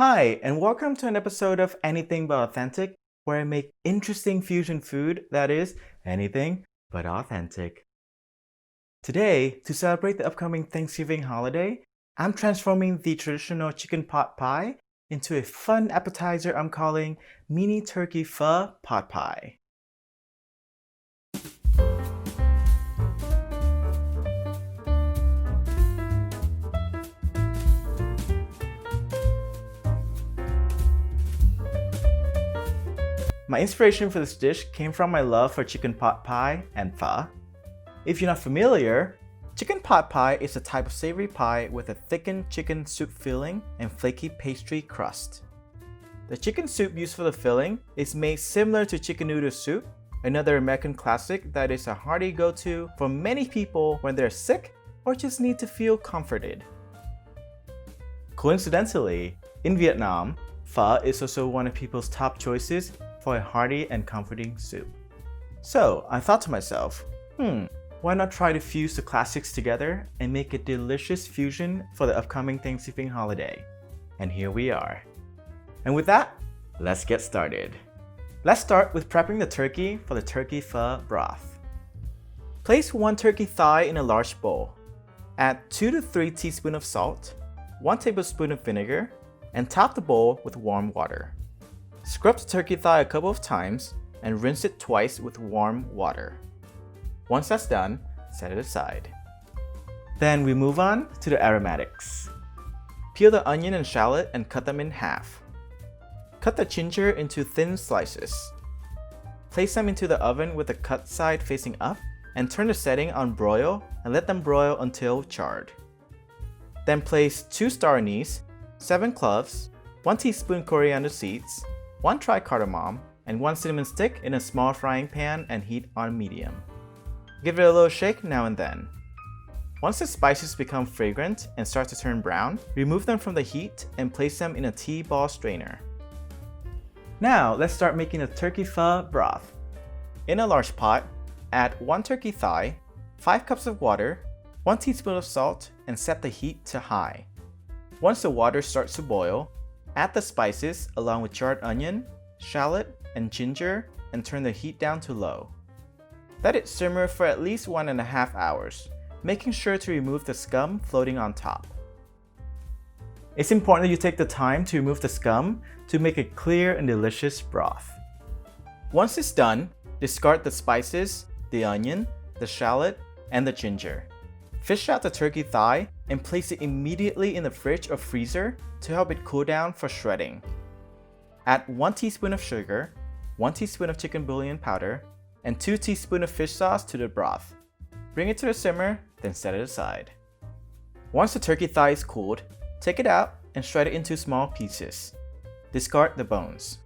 Hi, and welcome to an episode of Anything But Authentic, where I make interesting fusion food that is anything but authentic. Today, to celebrate the upcoming Thanksgiving holiday, I'm transforming the traditional chicken pot pie into a fun appetizer I'm calling Mini Turkey Pho Pot Pie. My inspiration for this dish came from my love for chicken pot pie and pho. If you're not familiar, chicken pot pie is a type of savory pie with a thickened chicken soup filling and flaky pastry crust. The chicken soup used for the filling is made similar to chicken noodle soup, another American classic that is a hearty go-to for many people when they're sick or just need to feel comforted. Coincidentally, in Vietnam, pho is also one of people's top choices for a hearty and comforting soup. So I thought to myself, why not try to fuse the classics together and make a delicious fusion for the upcoming Thanksgiving holiday? And here we are. And with that, let's get started. Let's start with prepping the turkey for the turkey pho broth. Place 1 turkey thigh in a large bowl. Add 2 to 3 teaspoons of salt, 1 tablespoon of vinegar, and top the bowl with warm water. Scrub the turkey thigh a couple of times and rinse it twice with warm water. Once that's done, set it aside. Then we move on to the aromatics. Peel the onion and shallot and cut them in half. Cut the ginger into thin slices. Place them into the oven with the cut side facing up and turn the setting on broil and let them broil until charred. Then place 2 star anise, 7 cloves, 1 teaspoon coriander seeds, 1 cardamom, and 1 cinnamon stick in a small frying pan and heat on medium. Give it a little shake now and then. Once the spices become fragrant and start to turn brown, remove them from the heat and place them in a tea ball strainer. Now let's start making the turkey pho broth. In a large pot, add 1 turkey thigh, 5 cups of water, 1 teaspoon of salt, and set the heat to high. Once the water starts to boil, add the spices along with charred onion, shallot, and ginger and turn the heat down to low. Let it simmer for at least 1.5 hours, making sure to remove the scum floating on top. It's important that you take the time to remove the scum to make a clear and delicious broth. Once it's done, discard the spices, the onion, the shallot, and the ginger. Fish out the turkey thigh and place it immediately in the fridge or freezer to help it cool down for shredding. Add 1 teaspoon of sugar, 1 teaspoon of chicken bouillon powder, and 2 teaspoons of fish sauce to the broth. Bring it to a simmer, then set it aside. Once the turkey thigh is cooled, take it out and shred it into small pieces. Discard the bones.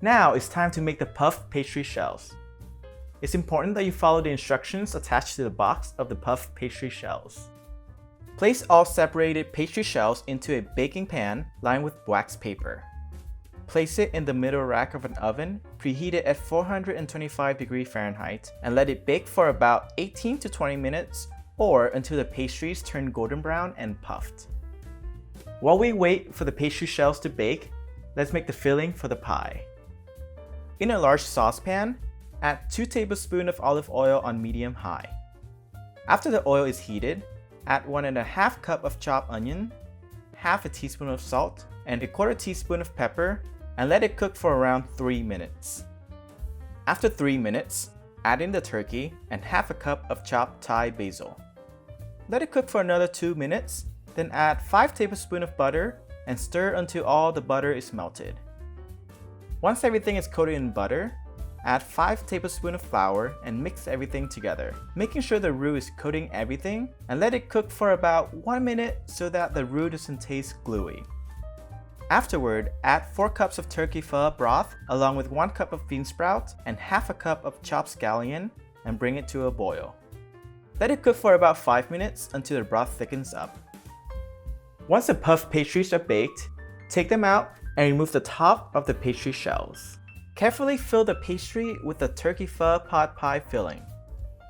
Now it's time to make the puff pastry shells. It's important that you follow the instructions attached to the box of the puff pastry shells. Place all separated pastry shells into a baking pan lined with wax paper. Place it in the middle rack of an oven, preheated at 425 degrees Fahrenheit, and let it bake for about 18 to 20 minutes or until the pastries turn golden brown and puffed. While we wait for the pastry shells to bake, let's make the filling for the pie. In a large saucepan, add 2 tablespoons of olive oil on medium-high. After the oil is heated, add 1.5 cup of chopped onion, half a teaspoon of salt, and 1/4 teaspoon of pepper, and let it cook for around 3 minutes. After 3 minutes, add in the turkey and half a cup of chopped Thai basil. Let it cook for another 2 minutes, then add 5 tablespoons of butter and stir until all the butter is melted. Once everything is coated in butter, add 5 tablespoons of flour and mix everything together, making sure the roux is coating everything, and let it cook for about 1 minute so that the roux doesn't taste gluey. Afterward, add 4 cups of turkey pho broth along with 1 cup of bean sprout and half a cup of chopped scallion and bring it to a boil. Let it cook for about 5 minutes until the broth thickens up. Once the puff pastries are baked, take them out and remove the top of the pastry shells. Carefully fill the pastry with the turkey pho pot pie filling.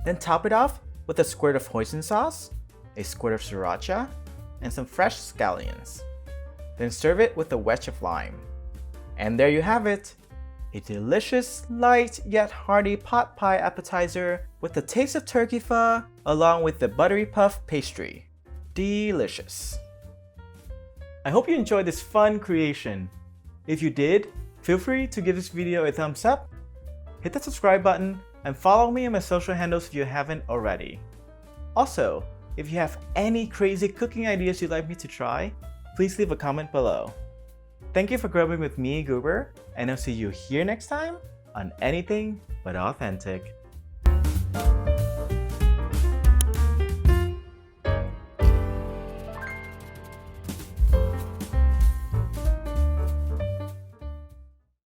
Then top it off with a squirt of Hoisin sauce, a squirt of Sriracha, and some fresh scallions. Then serve it with a wedge of lime. And there you have it! A delicious, light yet hearty pot pie appetizer with the taste of turkey pho along with the buttery puff pastry. Delicious! I hope you enjoyed this fun creation. If you did, feel free to give this video a thumbs up, hit the subscribe button, and follow me on my social handles if you haven't already. Also, if you have any crazy cooking ideas you'd like me to try, please leave a comment below. Thank you for grubbing with me, Guber, and I'll see you here next time on Anything But Authentic.